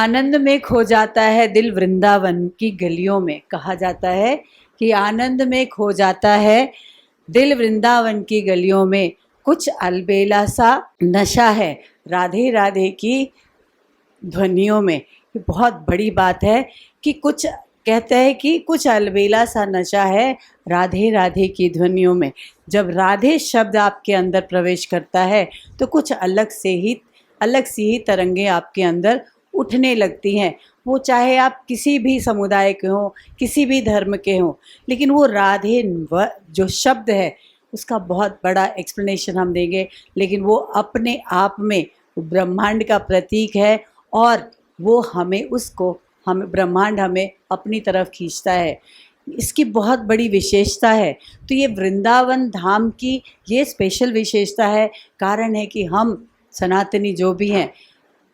आनंद में खो जाता है दिल वृंदावन की गलियों में। कहा जाता है कि आनंद में खो जाता है दिल वृंदावन की गलियों में, कुछ अलबेला सा नशा है राधे राधे की ध्वनियों में। ये बहुत बड़ी बात है कि कुछ कहते हैं कि कुछ अलबेला सा नशा है राधे राधे की ध्वनियों में। जब राधे शब्द आपके अंदर प्रवेश करता है तो कुछ अलग सी ही तरंगें आपके अंदर उठने लगती हैं। वो चाहे आप किसी भी समुदाय के हों, किसी भी धर्म के हों, लेकिन वो राधे जो शब्द है उसका बहुत बड़ा एक्सप्लेनेशन हम देंगे। लेकिन वो अपने आप में ब्रह्मांड का प्रतीक है और वो हमें ब्रह्मांड हमें अपनी तरफ खींचता है। इसकी बहुत बड़ी विशेषता है। तो ये वृंदावन धाम की ये स्पेशल विशेषता है। कारण है कि हम सनातनी जो भी हैं,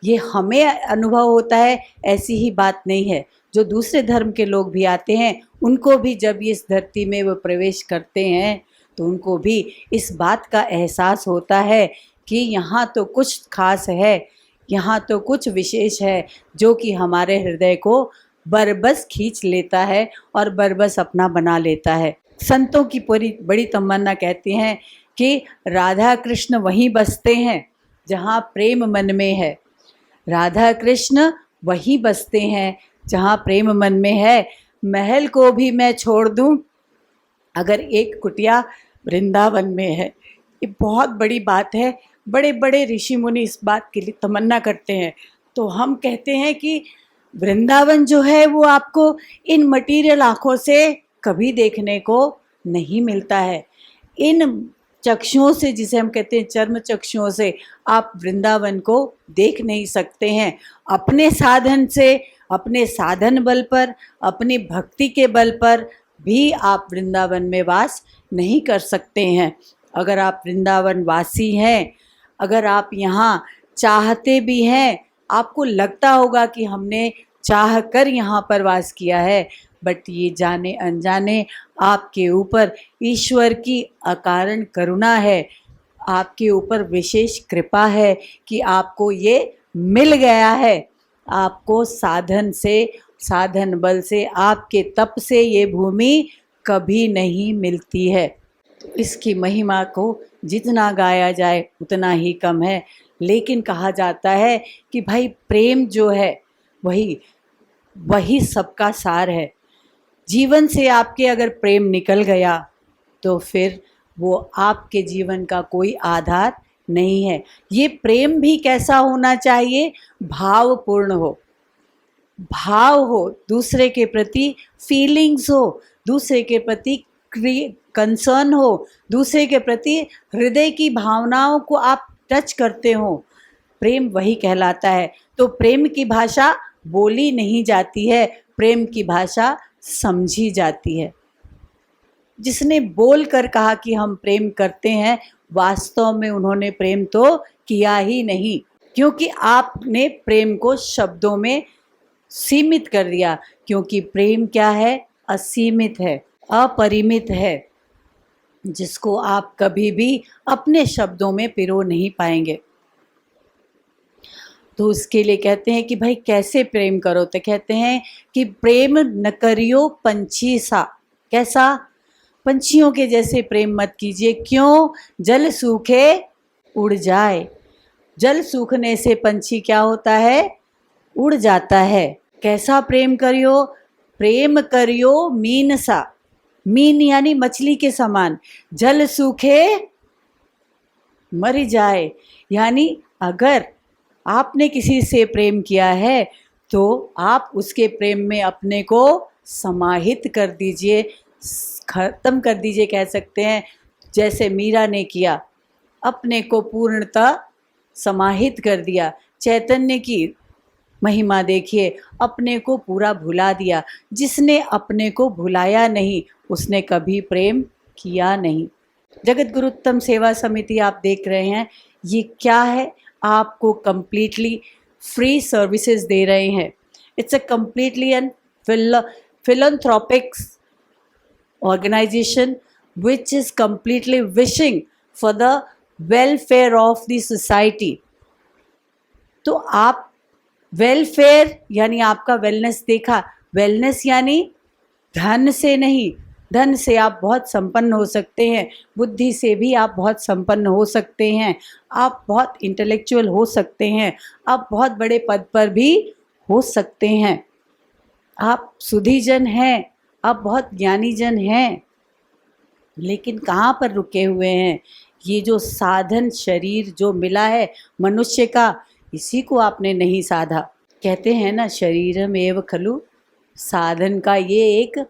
ये हमें अनुभव होता है, ऐसी ही बात नहीं है। जो दूसरे धर्म के लोग भी आते हैं, उनको भी जब इस धरती में वो प्रवेश करते हैं तो उनको भी इस बात का एहसास होता है कि यहाँ तो कुछ खास है, यहाँ तो कुछ विशेष है, जो कि हमारे हृदय को बरबस खींच लेता है और बरबस अपना बना लेता है। संतों की बड़ी तमन्ना कहती हैं कि राधा कृष्ण वहीं बसते हैं जहाँ प्रेम मन में है। राधा कृष्ण वहीं बसते हैं जहाँ प्रेम मन में है। महल को भी मैं छोड़ दूँ अगर एक कुटिया वृंदावन में है। ये बहुत बड़ी बात है। बड़े बड़े ऋषि मुनि इस बात के लिए तमन्ना करते हैं। तो हम कहते हैं कि वृंदावन जो है वो आपको इन मटीरियल आँखों से कभी देखने को नहीं मिलता है। इन चक्षुओं से, जिसे हम कहते हैं चर्म चक्षुओं से, आप वृंदावन को देख नहीं सकते हैं। अपने साधन से, अपने साधन बल पर, अपनी भक्ति के बल पर भी आप वृंदावन में वास नहीं कर सकते हैं। अगर आप वृंदावन वासी हैं, अगर आप यहाँ चाहते भी हैं, आपको लगता होगा कि हमने चाह कर यहाँ पर वास किया है, बट ये जाने अनजाने आपके ऊपर ईश्वर की अकारण करुणा है, आपके ऊपर विशेष कृपा है कि आपको ये मिल गया है। आपको साधन से, साधन बल से, आपके तप से ये भूमि कभी नहीं मिलती है। तो इसकी महिमा को जितना गाया जाए उतना ही कम है। लेकिन कहा जाता है कि भाई प्रेम जो है वही सबका सार है। जीवन से आपके अगर प्रेम निकल गया तो फिर वो आपके जीवन का कोई आधार नहीं है। ये प्रेम भी कैसा होना चाहिए? भावपूर्ण हो, भाव हो, दूसरे के प्रति फीलिंग्स हो, दूसरे के प्रति कंसर्न हो, दूसरे के प्रति हृदय की भावनाओं को आप टच करते हो। प्रेम वही कहलाता है। तो प्रेम की भाषा बोली नहीं जाती है, प्रेम की भाषा समझी जाती है। जिसने बोल कर कहा कि हम प्रेम करते हैं, वास्तव में उन्होंने प्रेम तो किया ही नहीं, क्योंकि आपने प्रेम को शब्दों में सीमित कर दिया। क्योंकि प्रेम क्या है? असीमित है, अपरिमित है, जिसको आप कभी भी अपने शब्दों में पिरो नहीं पाएंगे। तो उसके लिए कहते हैं कि भाई कैसे प्रेम करो? तो कहते हैं कि प्रेम न करियो पंछी सा। कैसा? पंछियों के जैसे प्रेम मत कीजिए। क्यों? जल सूखे उड़ जाए। जल सूखने से पंछी क्या होता है? उड़ जाता है। कैसा प्रेम करियो? प्रेम करियो मीन सा। मीन यानी मछली के समान। जल सूखे मर जाए, यानी अगर आपने किसी से प्रेम किया है तो आप उसके प्रेम में अपने को समाहित कर दीजिए, ख़त्म कर दीजिए कह सकते हैं। जैसे मीरा ने किया, अपने को पूर्णतः समाहित कर दिया। चैतन्य की महिमा देखिए, अपने को पूरा भुला दिया। जिसने अपने को भुलाया नहीं, उसने कभी प्रेम किया नहीं। जगत गुरुत्तम सेवा समिति आप देख रहे हैं, ये क्या है? आपको कम्प्लीटली फ्री सर्विसेज दे रहे हैं। It's a completely and philanthropic organization which is completely wishing for the welfare of the society। तो आप वेलफेयर यानी आपका वेलनेस देखा, वेलनेस यानी धन से नहीं, धन से आप बहुत संपन्न हो सकते हैं, बुद्धि से भी आप बहुत संपन्न हो सकते हैं, आप बहुत इंटेलेक्चुअल हो सकते हैं, आप बहुत बड़े पद पर भी हो सकते हैं, आप सुधीजन हैं, आप बहुत ज्ञानी जन हैं, लेकिन कहाँ पर रुके हुए हैं? ये जो साधन शरीर जो मिला है मनुष्य का, इसी को आपने नहीं साधा। कहते हैं ना, शरीरमेव खलु, साधन का ये एक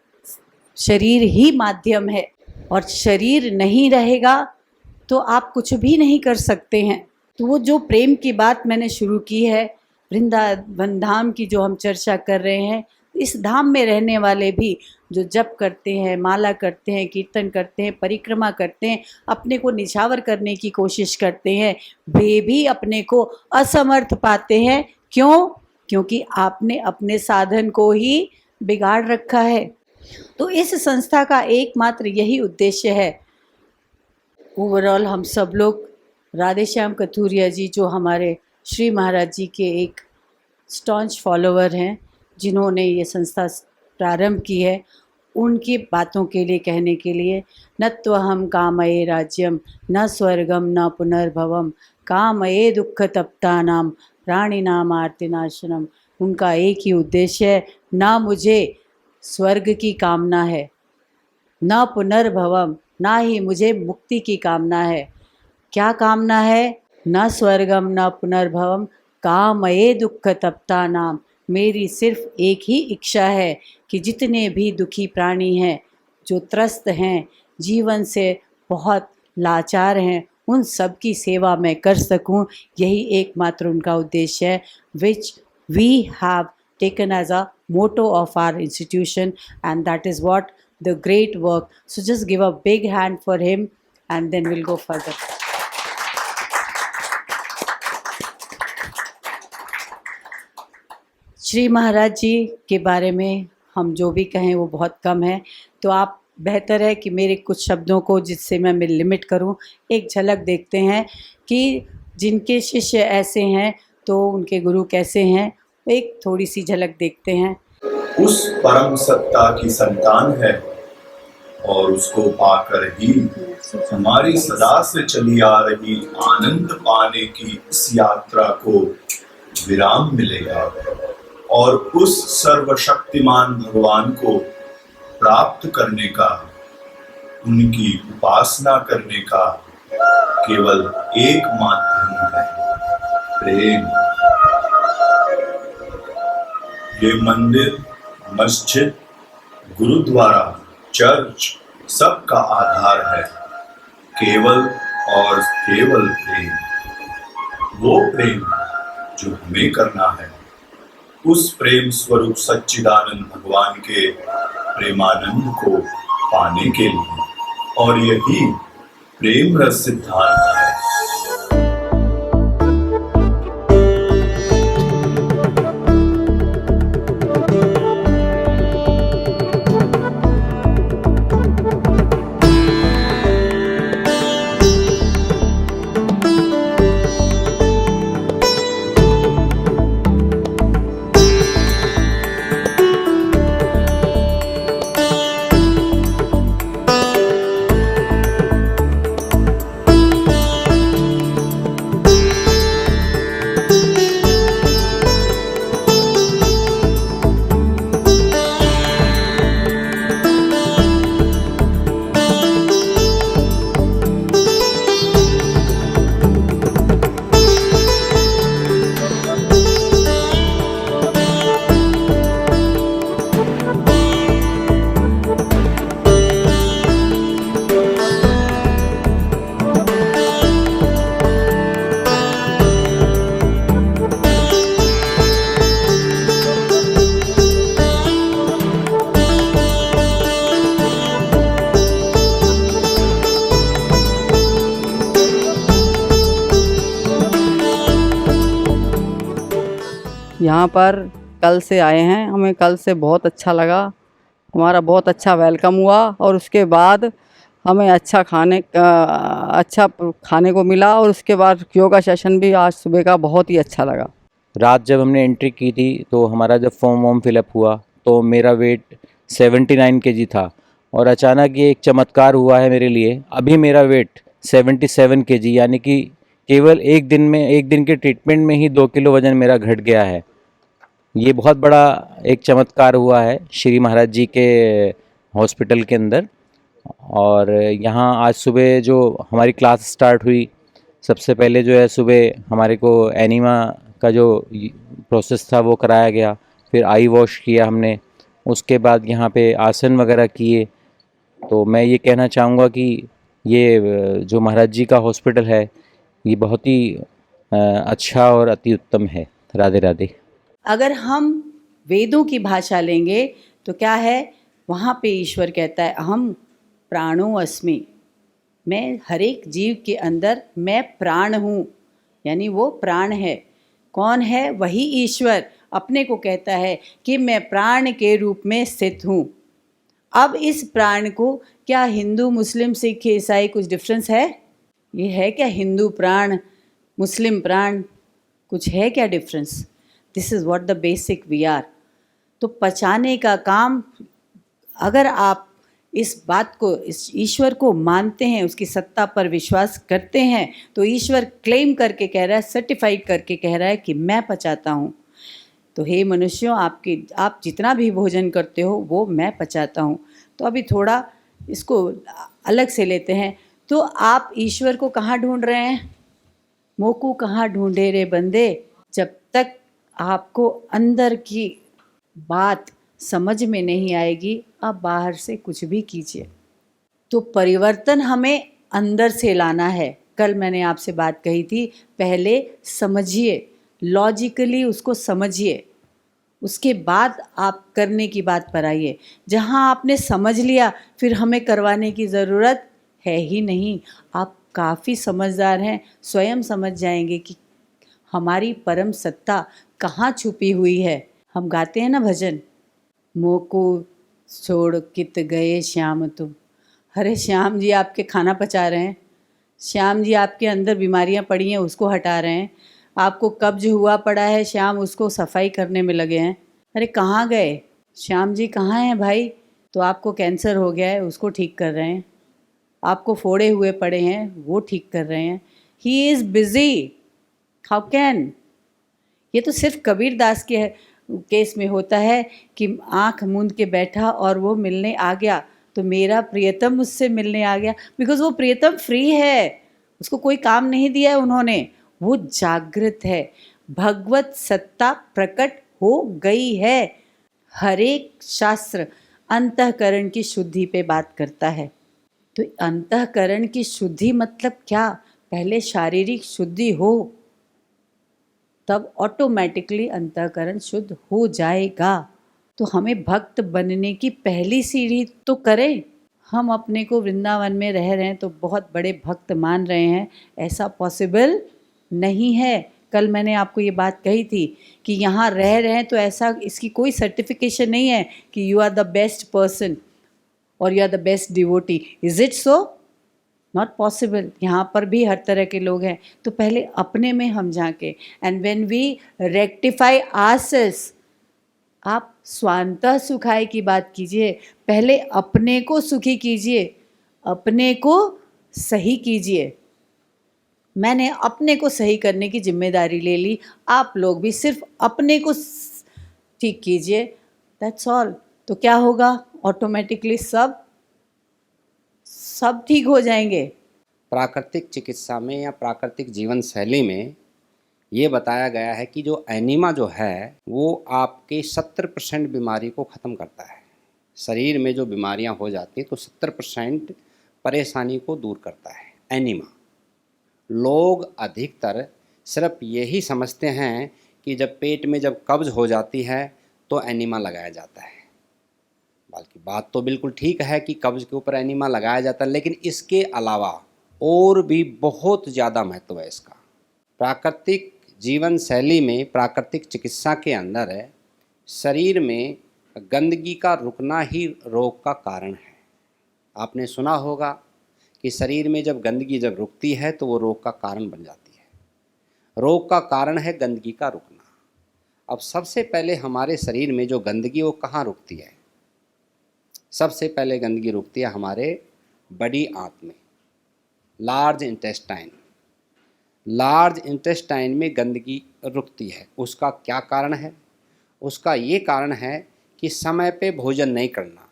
शरीर ही माध्यम है, और शरीर नहीं रहेगा तो आप कुछ भी नहीं कर सकते हैं। तो वो जो प्रेम की बात मैंने शुरू की है, वृंदावन धाम की जो हम चर्चा कर रहे हैं, इस धाम में रहने वाले भी जो जप करते हैं, माला करते हैं, कीर्तन करते हैं, परिक्रमा करते हैं, अपने को निछावर करने की कोशिश करते हैं, वे भी अपने को असमर्थ पाते हैं। क्यों? क्योंकि आपने अपने साधन को ही बिगाड़ रखा है। तो इस संस्था का एकमात्र यही उद्देश्य है। ओवरऑल हम सब लोग राधे श्याम कथुरिया जी, जो हमारे श्री महाराज जी के एक स्टॉन्च फॉलोवर हैं, जिन्होंने ये संस्था प्रारंभ की है, उनकी बातों के लिए कहने के लिए, न त्वहम कामये राज्यम न स्वर्गम न पुनर्भवम कामये दुख तप्तानाम प्राणिनाम आर्तिनाशनम। उनका एक ही उद्देश्य है, ना मुझे स्वर्ग की कामना है, न पुनर्भवम, ना ही मुझे मुक्ति की कामना है। क्या कामना है? न स्वर्गम न पुनर्भवम कामये दुख तप्तानाम। मेरी सिर्फ एक ही इच्छा है कि जितने भी दुखी प्राणी हैं, जो त्रस्त हैं, जीवन से बहुत लाचार हैं, उन सब की सेवा मैं कर सकूं। यही एकमात्र उनका उद्देश्य है, which we have taken as a motto of our institution, and that is what the great work. So just give a big hand for him and then we'll go further. Shri Maharaj ji के बारे में हम जो भी कहें वो बहुत कम है, तो आप बेहतर है कि मेरे कुछ शब्दों को जिससे मैं लिमिट करूं, एक झलक देखते हैं कि जिनके शिष्य ऐसे हैं तो उनके गुरु कैसे हैं। एक थोड़ी सी झलक देखते हैं। उस परम सत्ता की संतान है और उसको पाकर ही हमारी सदा से चली आ रही आनंद पाने की इस यात्रा को विराम मिलेगा, और उस सर्वशक्तिमान भगवान को प्राप्त करने का, उनकी उपासना करने का केवल एक माध्यम है, प्रेम। ये मंदिर, मस्जिद, गुरुद्वारा, चर्च सबका आधार है केवल और केवल प्रेम। वो प्रेम जो हमें करना है, उस प्रेम स्वरूप सच्चिदानंद भगवान के प्रेमानंद को पाने के लिए, और यही प्रेम रस सिद्धांत है। यहाँ पर कल से आए हैं, हमें कल से बहुत अच्छा लगा, हमारा बहुत अच्छा वेलकम हुआ, और उसके बाद हमें अच्छा खाने को मिला, और उसके बाद योगा सेशन भी आज सुबह का बहुत ही अच्छा लगा। रात जब हमने एंट्री की थी तो हमारा जब फॉर्म वॉर्म फिलअप हुआ तो मेरा वेट 79 kg था और अचानक ये एक चमत्कार हुआ है मेरे लिए। अभी मेरा वेट 77 kg, यानी कि केवल एक दिन के ट्रीटमेंट में ही 2 किलो वज़न मेरा घट गया है। ये बहुत बड़ा एक चमत्कार हुआ है श्री महाराज जी के हॉस्पिटल के अंदर। और यहाँ आज सुबह जो हमारी क्लास स्टार्ट हुई, सबसे पहले जो है सुबह हमारे को एनीमा का जो प्रोसेस था वो कराया गया, फिर आई वॉश किया हमने, उसके बाद यहाँ पे आसन वगैरह किए। तो मैं ये कहना चाहूँगा कि ये जो महाराज जी का हॉस्पिटल है ये बहुत ही अच्छा और अति उत्तम है। राधे राधे। अगर हम वेदों की भाषा लेंगे तो क्या है, वहाँ पे ईश्वर कहता है अहम प्राणो अस्मि, मैं हर एक जीव के अंदर मैं प्राण हूँ, यानी वो प्राण है। कौन है? वही ईश्वर अपने को कहता है कि मैं प्राण के रूप में स्थित हूँ। अब इस प्राण को क्या हिंदू मुस्लिम सिख ईसाई कुछ डिफरेंस है? ये है क्या हिंदू प्राण मुस्लिम प्राण, कुछ है क्या difference? This is what the basic we are. तो पचाने का काम, अगर आप इस बात को, इस ईश्वर को मानते हैं, उसकी सत्ता पर विश्वास करते हैं, तो ईश्वर क्लेम करके कह रहा है, सर्टिफाइड करके कह रहा है कि मैं पचाता हूँ। तो हे मनुष्यों, आप जितना भी भोजन करते हो वो मैं पचाता हूँ। तो अभी थोड़ा इसको अलग से लेते हैं। तो आप ईश्वर को कहाँ ढूंढ रहे हैं? मोकू कहाँ ढूंढे रे बंदे। जब तक आपको अंदर की बात समझ में नहीं आएगी, आप बाहर से कुछ भी कीजिए। तो परिवर्तन हमें अंदर से लाना है। कल मैंने आपसे बात कही थी, पहले समझिए, लॉजिकली उसको समझिए, उसके बाद आप करने की बात पर आइए। जहाँ आपने समझ लिया फिर हमें करवाने की ज़रूरत है ही नहीं। आप काफ़ी समझदार हैं, स्वयं समझ जाएंगे कि हमारी परम सत्ता कहाँ छुपी हुई है। हम गाते हैं ना भजन, मोको छोड़ कित गए श्याम तुम। अरे श्याम जी आपके खाना पचा रहे हैं, श्याम जी आपके अंदर बीमारियां पड़ी हैं उसको हटा रहे हैं, आपको कब्ज हुआ पड़ा है श्याम उसको सफाई करने में लगे हैं। अरे कहाँ गए श्याम जी, कहाँ हैं भाई? तो आपको कैंसर हो गया है उसको ठीक कर रहे हैं, आपको फोड़े हुए पड़े हैं वो ठीक कर रहे हैं। He is busy, how can. ये तो सिर्फ कबीर दास के केस में होता है कि आँख मूंद के बैठा और वो मिलने आ गया, तो मेरा प्रियतम मुझसे मिलने आ गया। बिकॉज वो प्रियतम फ्री है, उसको कोई काम नहीं दिया है उन्होंने, वो जागृत है, भगवत सत्ता प्रकट हो गई है। हर एक शास्त्र अंतःकरण की शुद्धि पे बात करता है। तो अंतःकरण की शुद्धि मतलब क्या? पहले शारीरिक शुद्धि हो, तब ऑटोमेटिकली अंतःकरण शुद्ध हो जाएगा। तो हमें भक्त बनने की पहली सीढ़ी तो करें। हम अपने को वृंदावन में रह रहे हैं तो बहुत बड़े भक्त मान रहे हैं, ऐसा पॉसिबल नहीं है। कल मैंने आपको ये बात कही थी कि यहाँ रह रहे हैं तो ऐसा, इसकी कोई सर्टिफिकेशन नहीं है कि you are the best person और you are the best devotee. Is it so? Not possible. यहाँ पर भी हर तरह के लोग हैं। तो पहले अपने में हम झांके, and when we rectify ourselves, आप स्वांतः सुखाय की बात कीजिए, पहले अपने को सुखी कीजिए, अपने को सही कीजिए। मैंने अपने को सही करने की जिम्मेदारी ले ली, आप लोग भी सिर्फ अपने को ठीक कीजिए, दैट्स ऑल। तो क्या होगा? ऑटोमेटिकली सब ठीक हो जाएंगे। प्राकृतिक चिकित्सा में या प्राकृतिक जीवन शैली में ये बताया गया है कि जो एनीमा जो है वो आपके 70% बीमारी को ख़त्म करता है। शरीर में जो बीमारियां हो जाती हैं तो 70% परेशानी को दूर करता है एनीमा। लोग अधिकतर सिर्फ यही समझते हैं कि जब पेट में जब कब्ज़ हो जाती है तो एनीमा लगाया जाता है। बल्कि बात तो बिल्कुल ठीक है कि कब्ज़ के ऊपर एनीमा लगाया जाता है, लेकिन इसके अलावा और भी बहुत ज़्यादा महत्व है इसका। प्राकृतिक जीवन शैली में, प्राकृतिक चिकित्सा के अंदर है, शरीर में गंदगी का रुकना ही रोग का कारण है। आपने सुना होगा कि शरीर में जब गंदगी जब रुकती है तो वो रोग का कारण बन जाती है। रोग का कारण है गंदगी का रुकना। अब सबसे पहले हमारे शरीर में जो गंदगी वो कहाँ रुकती है? सबसे पहले गंदगी रुकती है हमारे बड़ी आंत में, लार्ज इंटेस्टाइन। लार्ज इंटेस्टाइन में गंदगी रुकती है। उसका क्या कारण है? उसका ये कारण है कि समय पे भोजन नहीं करना,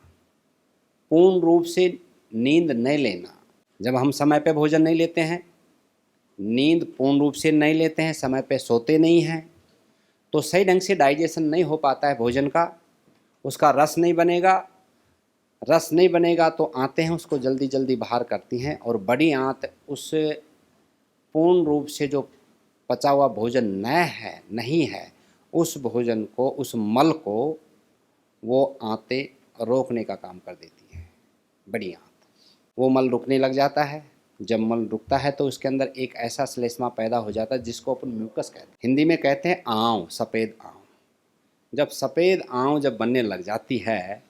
पूर्ण रूप से नींद नहीं लेना। जब हम समय पे भोजन नहीं लेते हैं, नींद पूर्ण रूप से नहीं लेते हैं, समय पे सोते नहीं हैं, तो सही ढंग से डाइजेशन नहीं हो पाता है भोजन का, उसका रस नहीं बनेगा। रस नहीं बनेगा तो आंतें हैं उसको जल्दी जल्दी बाहर करती हैं, और बड़ी आंत उस पूर्ण रूप से जो पचा हुआ भोजन नहीं है उस भोजन को, उस मल को वो आंतें रोकने का काम कर देती है। बड़ी आंत वो मल रुकने लग जाता है। जब मल रुकता है तो उसके अंदर एक ऐसा श्लेष्मा पैदा हो जाता है जिसको अपन म्यूकस कहते हैं, हिंदी में कहते हैं आंव, सफ़ेद आंव। जब सफ़ेद आंव जब बनने लग जाती है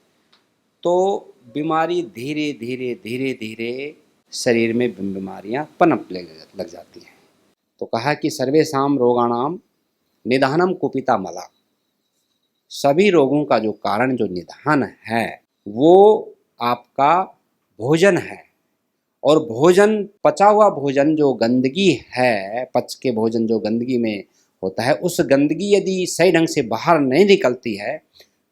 तो बीमारी धीरे धीरे धीरे धीरे शरीर में बीमारियां पनप लग जाती हैं। तो कहा कि सर्वेषां रोगाणाम निदानम कुपिता मला। सभी रोगों का जो कारण, जो निदान है, वो आपका भोजन है। और भोजन, पचा हुआ भोजन जो गंदगी है, पच के भोजन जो गंदगी में होता है, उस गंदगी यदि सही ढंग से बाहर नहीं निकलती है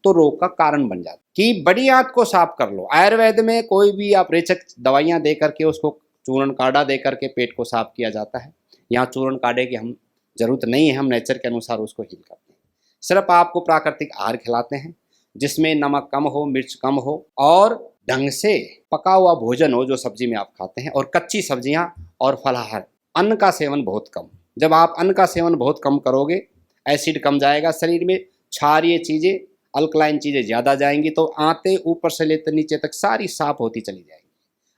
तो रोग का कारण बन जाता है। कि बड़ी आंत को साफ कर लो। आयुर्वेद में कोई भी आप रेचक दवाइयाँ दे करके, उसको चूर्ण काढ़ा दे करके पेट को साफ किया जाता है। यहाँ चूर्ण काढ़े की हम जरूरत नहीं है, हम नेचर के अनुसार उसको हील करते हैं। सिर्फ आपको प्राकृतिक आहार खिलाते हैं जिसमें नमक कम हो, मिर्च कम हो और ढंग से पका हुआ भोजन हो जो सब्जी में आप खाते हैं, और कच्ची सब्जियां और फलाहार। अन्न का सेवन बहुत कम। जब आप अन्न का सेवन बहुत कम करोगे, एसिड कम जाएगा शरीर में, क्षारीय चीज़ें, अल्कलाइन चीज़ें ज़्यादा जाएंगी, तो आंतें ऊपर से लेकर नीचे तक सारी साफ होती चली जाएगी।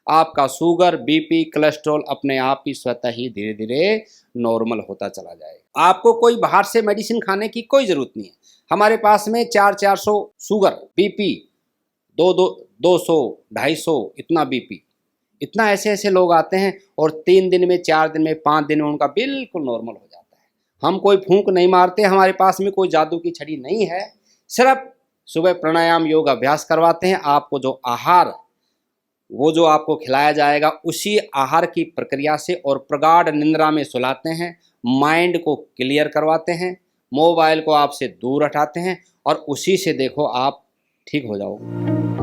आपका शुगर, बीपी, कोलेस्ट्रॉल अपने आप ही स्वतः ही धीरे धीरे नॉर्मल होता चला जाएगा। आपको कोई बाहर से मेडिसिन खाने की कोई ज़रूरत नहीं है। हमारे पास में 400 शुगर, बीपी, 200, 250 इतना बीपी, इतना ऐसे लोग आते हैं और 3 दिन में, 4 दिन में, 5 दिन में उनका बिल्कुल नॉर्मल हो जाता है। हम कोई फूंक नहीं मारते, हमारे पास में कोई जादू की छड़ी नहीं है। सिर्फ सुबह प्राणायाम, योग अभ्यास करवाते हैं। आपको जो आहार, वो जो आपको खिलाया जाएगा, उसी आहार की प्रक्रिया से और प्रगाढ़ निंद्रा में सुलाते हैं, माइंड को क्लियर करवाते हैं, मोबाइल को आपसे दूर हटाते हैं, और उसी से देखो आप ठीक हो जाओगे।